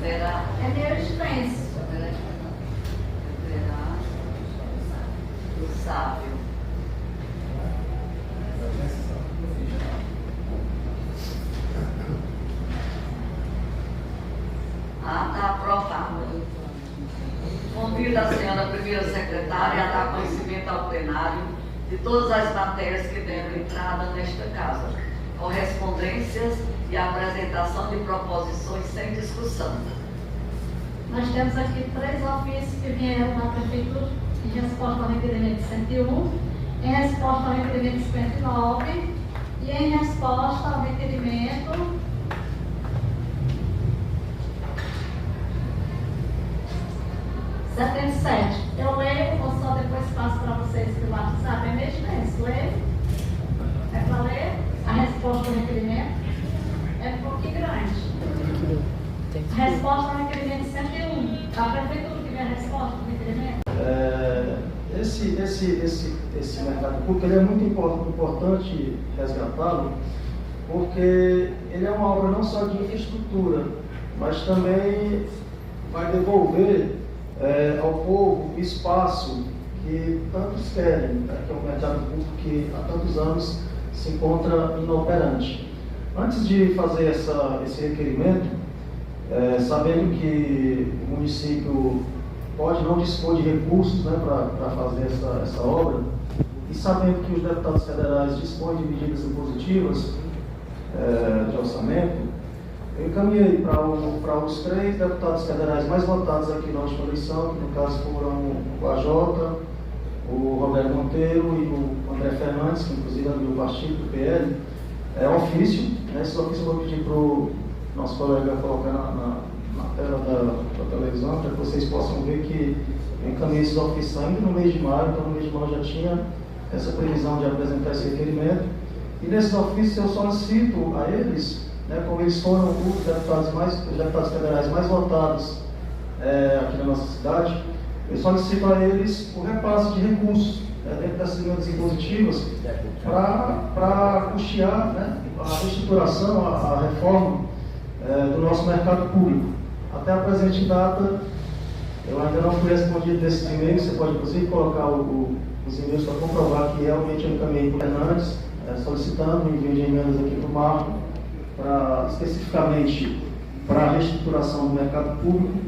Deverá. É meio extenso. Deverá o sábio. Está aprovado. Convido a senhora primeira secretária a dar conhecimento ao plenário de todas as matérias que deram entrada nesta casa, correspondências e apresentação de proposições sem discussão. Nós temos aqui 3 ofícios que vieram da Prefeitura em resposta ao requerimento 101, em resposta ao requerimento 59 e em resposta ao requerimento 77. Eu leio ou só depois passo para vocês pelo WhatsApp? É meio extenso. Leio? É para ler? A resposta ao requerimento é um pouquinho grande. A resposta ao requerimento 101. A Prefeitura que vê a resposta ao requerimento? Esse mercado público ele é muito importante resgatá-lo, porque ele é uma obra não só de infraestrutura, mas também vai devolver ao povo o espaço que tantos querem, né, que é um mercado público que há tantos anos se encontra inoperante. Antes de fazer esse requerimento, sabendo que o município pode não dispor de recursos, né, para fazer essa obra, e sabendo que os deputados federais dispõem de medidas impositivas de orçamento, eu encaminhei para os 3 deputados federais mais votados aqui na última eleição, que no caso foram o AJ, o Roberto Monteiro e o André Fernandes, que inclusive é do meu partido, do PL, ofício. Esse ofício eu vou pedir para o nosso colega colocar na tela da televisão, para que vocês possam ver que eu encaminhei esses ofícios ainda no mês de maio, então no mês de maio já tinha essa previsão de apresentar esse requerimento. E nesses ofícios eu solicito a eles, como eles foram os deputados federais mais votados aqui na nossa cidade, eu solicito a eles o repasse de recursos dentro das emendas impositivas para custear, a reestruturação, a reforma do nosso mercado público. Até a presente data, eu ainda não fui respondido desses e-mails. Você pode inclusive colocar os e-mails para comprovar que realmente eu encaminhei para o Fernandes, solicitando o envio de emendas aqui para o Marco, especificamente para a reestruturação do mercado público.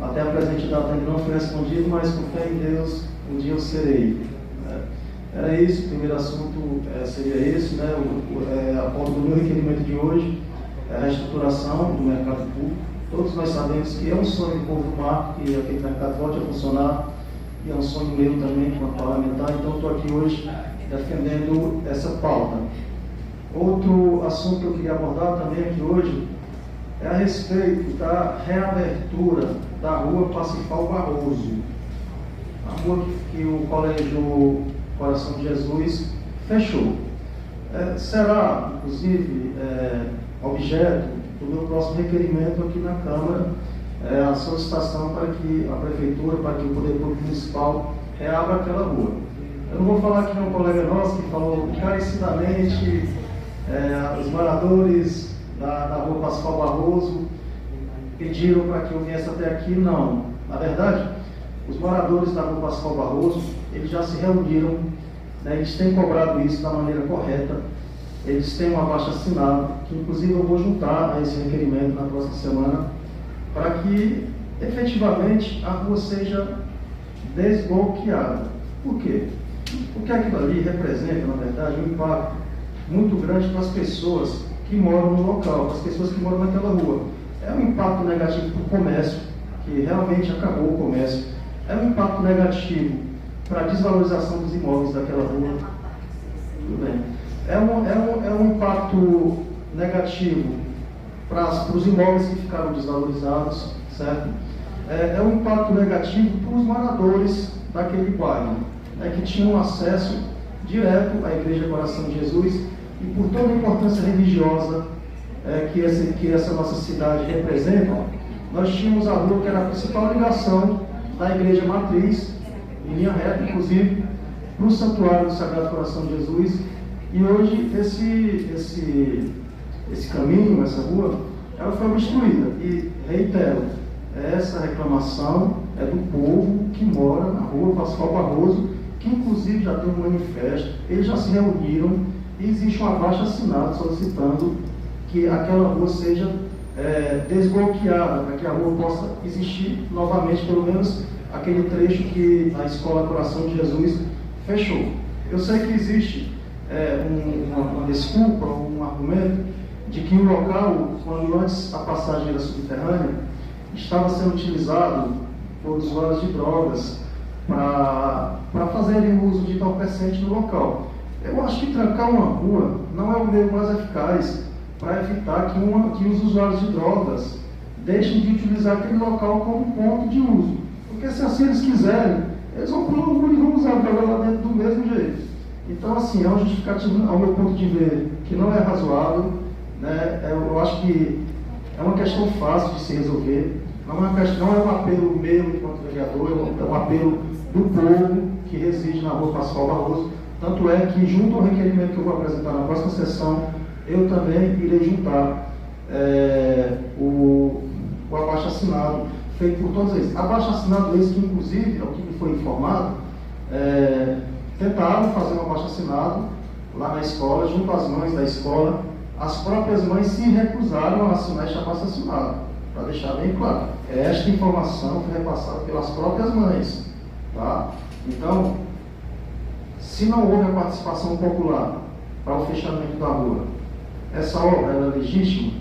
Até a presente data ainda não fui respondido, mas com fé em Deus, um dia eu serei. Era isso, o primeiro assunto seria esse, a ponto do meu requerimento de hoje, a reestruturação do mercado público. Todos nós sabemos que é um sonho do povo do Marco que aquele mercado volte a funcionar, e é um sonho meu também, enquanto parlamentar, então estou aqui hoje defendendo essa pauta. Outro assunto que eu queria abordar também aqui hoje é a respeito da reabertura da rua Parsifal Barroso, a rua que o Colégio Coração de Jesus fechou. Será, inclusive, objeto do meu próximo requerimento aqui na Câmara, a solicitação para que a Prefeitura, para que o Poder Público Municipal reabra aquela rua. Eu não vou falar que não é um colega nosso que falou encarecidamente, os moradores da rua Parsifal Barroso pediram para que eu viesse até aqui. Não. Na verdade, os moradores da rua Parsifal Barroso, eles já se reuniram, eles têm cobrado isso da maneira correta, eles têm um abaixo-assinado, que inclusive eu vou juntar a esse requerimento na próxima semana, para que efetivamente a rua seja desbloqueada. Por quê? Porque aquilo ali representa, na verdade, um impacto muito grande para as pessoas que moram no local, para as pessoas que moram naquela rua. É um impacto negativo para o comércio, que realmente acabou o comércio. É um impacto negativo para a desvalorização dos imóveis daquela rua. Tudo bem. É um impacto negativo para os imóveis que ficaram desvalorizados, certo? É um impacto negativo para os moradores daquele bairro, que tinham acesso direto à Igreja Coração de Jesus, e por toda a importância religiosa que essa nossa cidade representa, nós tínhamos a rua que era a principal ligação da Igreja Matriz, em linha reta, inclusive, para o Santuário do Sagrado Coração de Jesus. E hoje esse caminho, essa rua, ela foi obstruída. E, reitero, essa reclamação é do povo que mora na rua Pascoal Barroso, que inclusive já tem um manifesto, eles já se reuniram e existe um abaixo-assinado solicitando que aquela rua seja desbloqueada, para que a rua possa existir novamente, pelo menos aquele trecho que a Escola Coração de Jesus fechou. Eu sei que existe uma desculpa, um argumento de que o local, quando antes a passagem era subterrânea, estava sendo utilizado por usuários de drogas para fazerem uso de entorpecente no local. Eu acho que trancar uma rua não é o meio mais eficaz para evitar que os usuários de drogas deixem de utilizar aquele local como ponto de uso. Porque se assim eles quiserem, eles vão pular o muro e vão usar a droga lá dentro do mesmo jeito. Então, assim, é uma justificativa, ao meu ponto de ver, que não é razoável, né? Eu acho que é uma questão fácil de se resolver. Não é um apelo meu enquanto vereador, é um apelo do povo que reside na rua Pascoal Barroso. Tanto é que, junto ao requerimento que eu vou apresentar na próxima sessão, eu também irei juntar o abaixo-assinado feito por todos eles. Abaixo-assinado esse que, inclusive, ao que me foi informado, tentaram fazer um abaixo-assinado lá na escola, junto às mães da escola. As próprias mães se recusaram a assinar este abaixo-assinado, para deixar bem claro. Esta informação foi repassada pelas próprias mães. Tá? Então, se não houve a participação popular para o fechamento da rua, essa obra é legítima,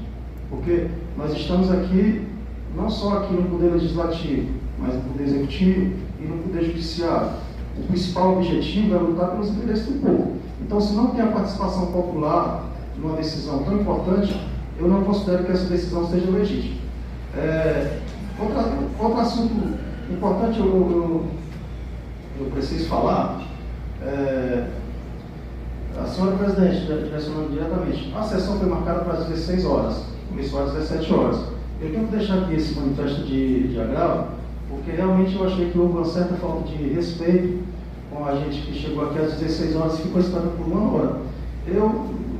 porque nós estamos aqui, não só aqui no Poder Legislativo, mas no Poder Executivo e no Poder Judiciário. O principal objetivo é lutar pelos interesses do povo. Então, se não tem a participação popular numa decisão tão importante, eu não considero que essa decisão seja legítima. Outro assunto importante eu preciso falar, a senhora presidente, direcionando diretamente, a sessão foi marcada para as 16 horas, começou às 17 horas. Eu tenho que deixar aqui esse manifesto de agravo, porque realmente eu achei que houve uma certa falta de respeito com a gente que chegou aqui às 16 horas e ficou esperando por 1 hora.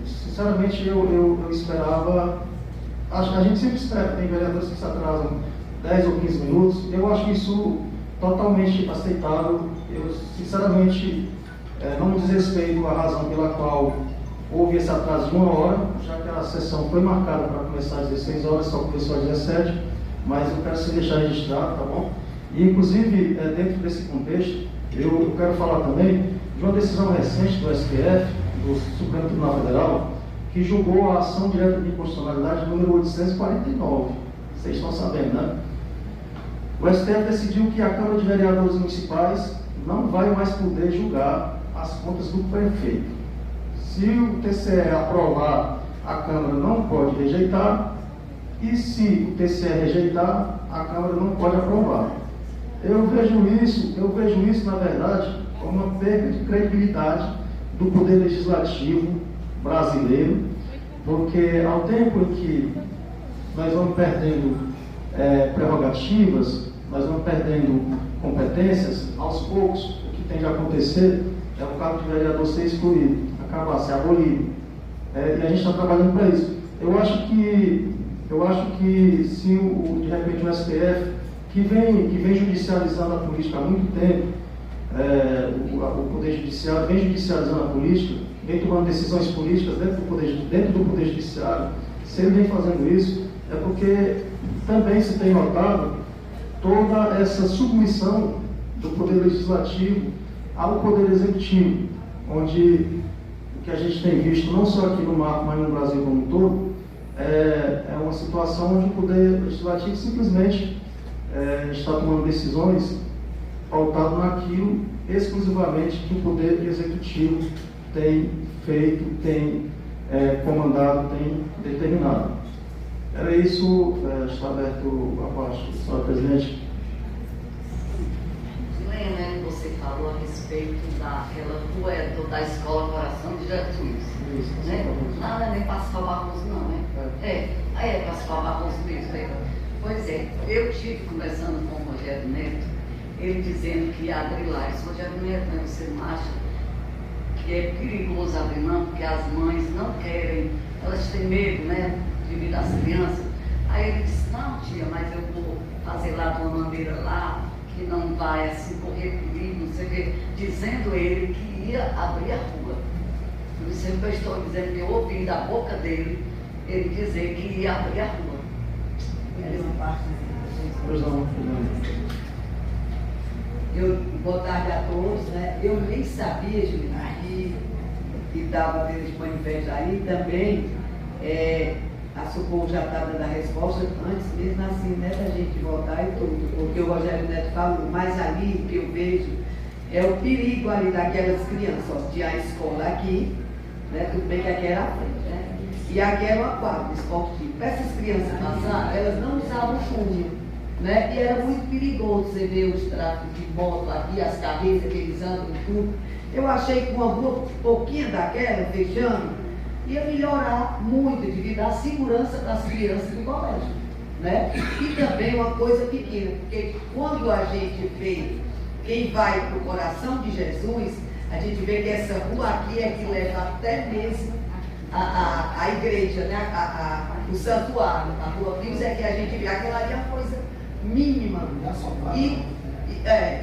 Sinceramente, eu esperava, a gente sempre espera, tem vereadores que se atrasam 10 ou 15 minutos, eu acho isso totalmente aceitável. Eu, sinceramente, não desrespeito a razão pela qual houve esse atraso de 1 hora, já que a sessão foi marcada para começar às 16 horas, só começou às 17, mas eu quero se deixar registrado, tá bom? E, inclusive, dentro desse contexto, eu quero falar também de uma decisão recente do STF, do Supremo Tribunal Federal, que julgou a ação direta de inconstitucionalidade número 849. Vocês estão sabendo, né? O STF decidiu que a Câmara de Vereadores Municipais não vai mais poder julgar as contas do prefeito. Se o TCE aprovar, a Câmara não pode rejeitar, e se o TCE rejeitar, a Câmara não pode aprovar. Eu vejo isso, na verdade, como uma perda de credibilidade do Poder Legislativo brasileiro, porque ao tempo em que nós vamos perdendo prerrogativas, nós vamos perdendo competências, aos poucos, o que tem de acontecer é o cargo de vereador ser excluído, acabar, ser abolido. E a gente está trabalhando para isso. Eu acho que se de repente o STF, que vem judicializando a política há muito tempo, o Poder Judiciário vem judicializando a política, vem tomando decisões políticas dentro do Poder Judiciário, se ele vem fazendo isso, é porque também se tem notado toda essa submissão do Poder Legislativo ao Poder Executivo, onde o que a gente tem visto, não só aqui no marco, mas no Brasil como um todo, é uma situação onde o Poder Legislativo simplesmente está tomando decisões pautado naquilo exclusivamente que o Poder Executivo tem feito, tem comandado, tem determinado. Era isso, está aberto a parte, senhora presidente. Helena, você falou a respeito daquela rua da Escola Coração de Jesus. Isso, Né? Lá não é nem Pascoal Barroso, não, né? É Pascoal Barroso mesmo. Pois é, eu estive conversando com o Rogério Neto, ele dizendo que ia abrir lá. Esse Rogério Neto, né, você não acha que é perigoso abrir não, porque as mães não querem, elas têm medo, né, devido às crianças. Aí ele disse, não tia, mas eu vou fazer lá de uma maneira lá, que não vai assim correr perigo, não sei o quê, dizendo ele que ia abrir a rua. Eu sempre estou dizendo que eu ouvi da boca dele, ele dizer que ia abrir a rua. Boa tarde a todos, né? Eu nem sabia, Juliana, que estava tendo esse manifesto aí também. A Socorro já está dando a resposta antes mesmo assim, né, da gente votar e tudo, porque o Rogério Neto falou, mas ali o que eu vejo é o perigo ali daquelas crianças, ó, tinha a escola aqui, né, tudo bem que aqui era a frente, né, e aqui era uma quadra esportiva. Para essas crianças passar, elas não usavam túnel, né, e era muito perigoso você ver os tráficos de moto aqui, as carreiras que eles andam e tudo. Eu achei que uma rua pouquinho daquela, fechando, ia melhorar muito devido à segurança das crianças do colégio, né? E também uma coisa pequena, porque quando a gente vê quem vai para o coração de Jesus, a gente vê que essa rua aqui é que leva até mesmo a igreja, né? O santuário, a rua Pius é que a gente vê, aquela ali é uma coisa mínima.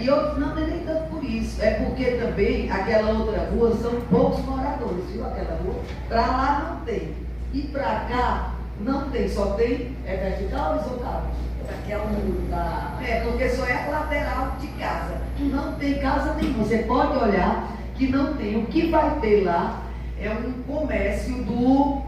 E outros não é nem tanto por isso, é porque também aquela outra rua são poucos moradores, viu? Aquela rua, para lá não tem. E para cá não tem, só tem vertical ou horizontal? Aqui é o muro da. Porque só é a lateral de casa. Não tem casa nenhuma. Você pode olhar que não tem. O que vai ter lá é um comércio do.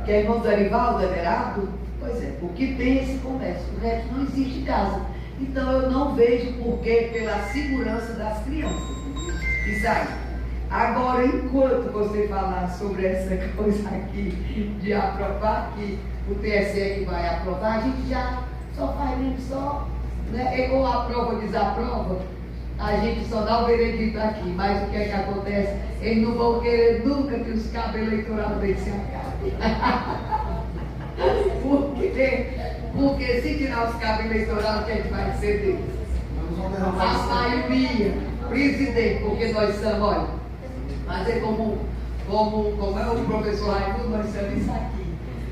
Que é irmão do Arivaldo Everardo? Pois é, porque tem esse comércio. O resto não existe casa. Então eu não vejo porquê pela segurança das crianças. Isso aí. Agora, enquanto você falar sobre essa coisa aqui de aprovar, que o TSE que vai aprovar, a gente já só faz mesmo só, né? Ou aprova ou desaprova, a gente só dá o veredito aqui. Mas o que é que acontece? Eles não vão querer nunca que os cabos eleitorais deles se acabem. Porque se tirar os cabos eleitorais, o que é que vai ser deles? A maioria, presidente, porque nós somos, olha, mas é como é o professor Raimundo, nós somos isso aqui.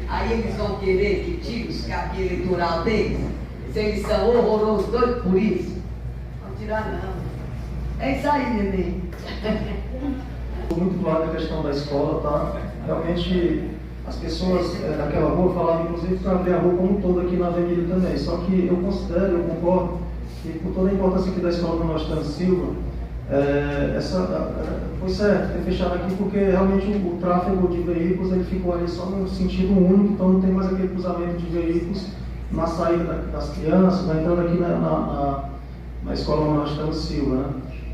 Aí eles vão querer que tire os cabos eleitorais deles, se eles são horrorosos, doidos por isso. Não tirar não. É isso aí, neném. Muito claro a questão da escola, tá? Realmente as pessoas daquela rua falavam, inclusive, para abrir a rua como um todo aqui na avenida também. Só que eu considero, eu concordo, que por toda a importância aqui da escola do Nostano Silva, foi certo ter fechado aqui porque realmente o tráfego de veículos ele ficou ali só no sentido único, então não tem mais aquele cruzamento de veículos na saída das crianças, né, entrando aqui na escola do Nostano Silva, né?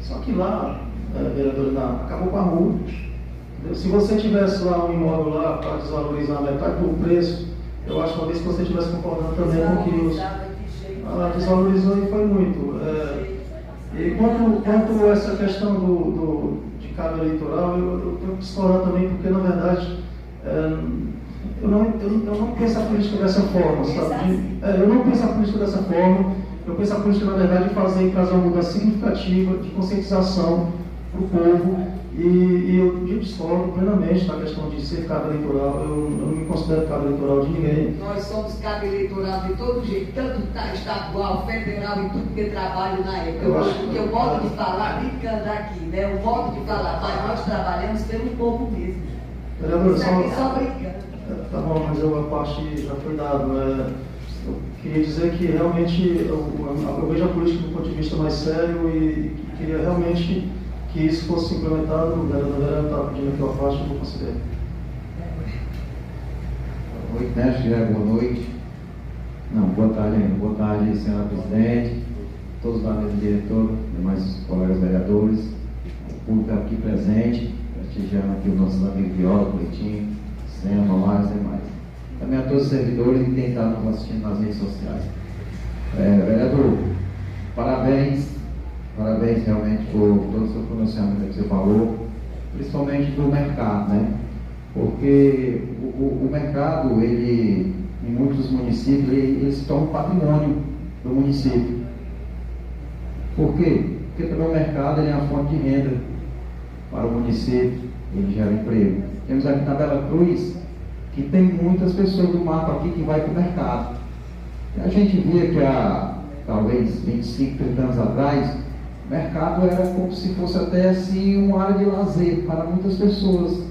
Só que lá, vereador, acabou com a rua. Se você tivesse lá um imóvel lá para desvalorizar metade do preço, eu acho que talvez que você estivesse concordando também com que desvalorizou e foi muito. E quanto a essa questão de cabo eleitoral, eu tenho que discordar também, porque na verdade eu não penso a política dessa forma, sabe? Eu não penso a política dessa forma, eu penso a política na verdade de trazer uma mudança significativa de conscientização para o povo. E eu discordo plenamente na questão de ser cabo eleitoral. Eu não me considero cabo eleitoral de ninguém. Nós somos cabo eleitoral de todo jeito, tanto estadual, federal e tudo que trabalho na época. Porque o modo de falar, brincando aqui, né? O modo de falar, mas nós trabalhamos pelo povo mesmo. Vereador, Isso aqui só brincando. Tá bom, mas a parte já foi dada. Eu queria dizer que realmente eu vejo a política do ponto de vista mais sério e queria realmente que isso fosse implementado. O vereador está pedindo aqui uma parte, eu vou considerar. Boa noite, né? Boa noite. Não, boa tarde ainda. Boa tarde, senhora presidente, todos da mesa diretora, demais colegas vereadores, o público aqui presente, prestigiando aqui os nossos amigos Viola, Cleitinho, Senna, Mamar e demais. Também a todos os servidores que têm estado nos assistindo nas redes sociais. Vereador, parabéns realmente por todo o seu pronunciamento que você falou, principalmente do mercado, né? Porque o mercado, ele, em muitos municípios, ele se torna um patrimônio do município. Por quê? Porque também o mercado ele é uma fonte de renda para o município, ele gera emprego. Temos aqui na Bela Cruz, que tem muitas pessoas do mato aqui que vai para o mercado. E a gente via que há talvez 25, 30 anos atrás, o mercado era como se fosse até assim uma área de lazer para muitas pessoas.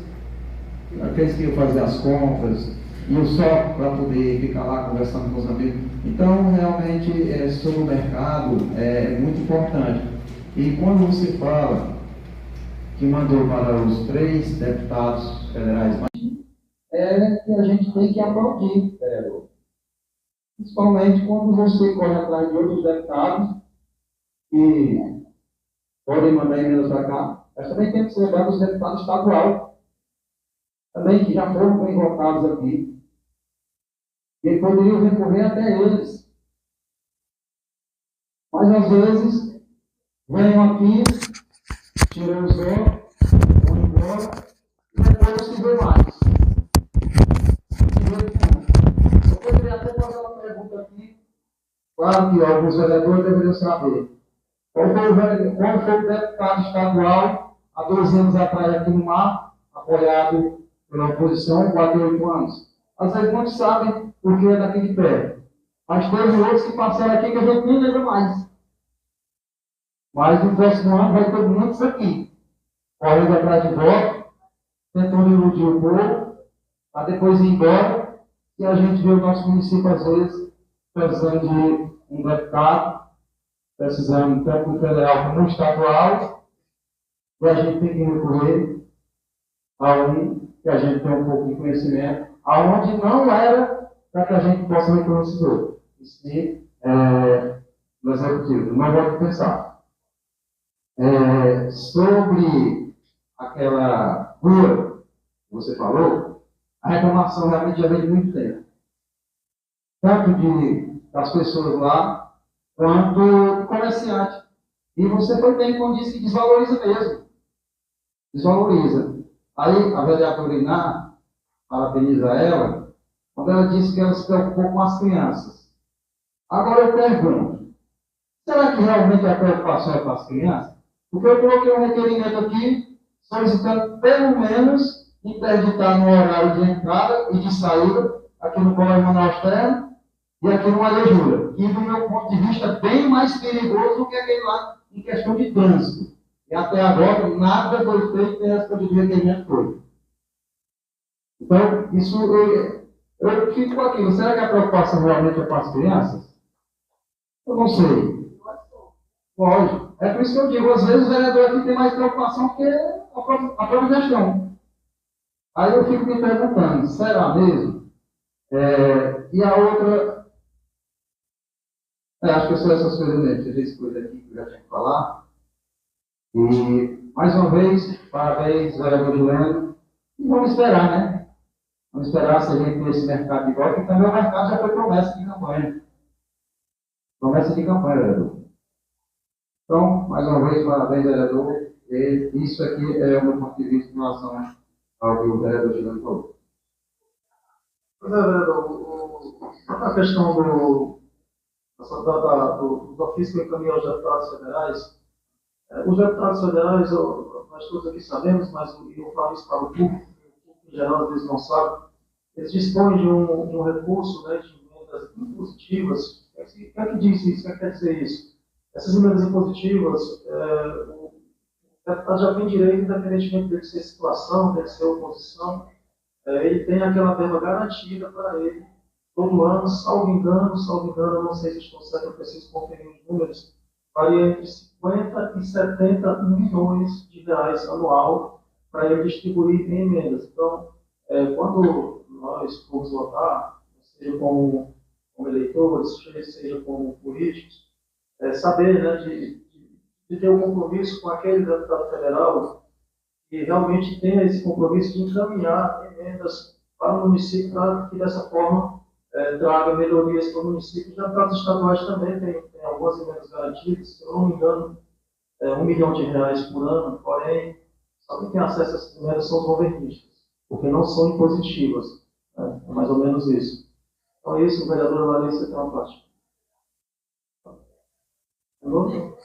Aqueles que iam fazer as compras, iam só para poder ficar lá conversando com os amigos. Então, realmente, sobre o mercado é muito importante. E quando você fala que mandou para os 3 deputados federais, é que a gente tem que aplaudir, vereador. Principalmente quando você corre atrás de outros deputados que podem mandar emendas para cá, mas também tem que se lembrar dos deputados estaduais, também que já foram bem votados aqui, e poderiam recorrer até eles. Mas às vezes, vêm aqui, tiram os olhos, vão embora, e depois não se vê mais. Eu poderia até fazer uma pergunta aqui, claro que alguns vereadores deveriam saber. Qual foi o deputado estadual, há 2 anos atrás aqui no mar, apoiado pela oposição, 4 ou 8 anos? Às vezes muitos sabem porque é daqui de perto. Mas teve outros que passaram aqui que a gente nem lembra mais. Mas no próximo ano vai ter muitos aqui, correndo atrás de voto, tentando iludir o povo, para depois ir embora, e a gente vê o nosso município, às vezes, precisando de um deputado, precisando tanto do federal como do estadual, e a gente tem que recorrer a um que a gente tem um pouco de conhecimento, aonde não era para que a gente possa reconhecer outro. Isso sim, no executivo, não vou pensar. Sobre aquela rua que você falou, a reclamação realmente já vem de muito tempo. Tanto das pessoas lá, quanto do comerciante. E você foi bem quando disse que desvaloriza mesmo. Desvaloriza. Aí a vereadora Iná, parabeniza ela, quando ela disse que ela se preocupou com as crianças. Agora eu pergunto, será que realmente a preocupação é com as crianças? Porque eu coloquei um requerimento aqui, solicitando pelo menos interditar no horário de entrada e de saída, aqui no Colégio Manaus Terra e aqui no Maria Júlia, que do meu ponto de vista é bem mais perigoso do que aquele lá em questão de trânsito. E até agora nada foi feito em resposta de requerimento todo. Então, isso eu fico com aquilo. Será que a preocupação realmente é com as crianças? Eu não sei. Lógico. É por isso que eu digo, às vezes o vereador aqui tem mais preocupação que a própria gestão. Aí eu fico me perguntando, será mesmo? E a outra, acho que são essas coisas mesmo, essas coisas aqui que eu já tinha que falar. E, mais uma vez, parabéns, vereador Juliano. E vamos esperar, né? Vamos esperar se a gente ter esse mercado de volta, porque também o mercado já foi promessa de campanha. Promessa de campanha, vereador. Então, mais uma vez, parabéns, vereador. E isso aqui é o meu ponto de vista em relação ao que o vereador Juliano falou. Pois é, vereador, a questão dos ofícios que eu encaminhei aos deputados federais, os deputados federais, nós todos aqui sabemos, mas eu falo isso para o público em geral, às vezes não sabe, eles dispõem de um recurso, né, de emendas impositivas. O que é que diz isso? O que quer dizer isso? Essas emendas impositivas, o deputado já tem direito, independentemente de ser situação, de ser oposição, ele tem aquela verba garantida para ele, todo ano, salvo engano, não sei se estou certo, eu preciso conferir os números, varia entre 50 e 70 milhões de reais anual para ele distribuir em emendas. Então, quando nós formos votar, seja como eleitores, seja como políticos, saber, né, de ter um compromisso com aquele deputado federal que realmente tenha esse compromisso de encaminhar emendas para o município, para que dessa forma traga melhorias para o município. Os deputados estaduais também têm algumas emendas garantidas, se eu não me engano, R$1 milhão por ano, porém, só quem tem acesso a essas emendas são os governistas, porque não são impositivas. Né? É mais ou menos isso. Então, isso, vereadora Larissa, tem uma parte. Entendeu?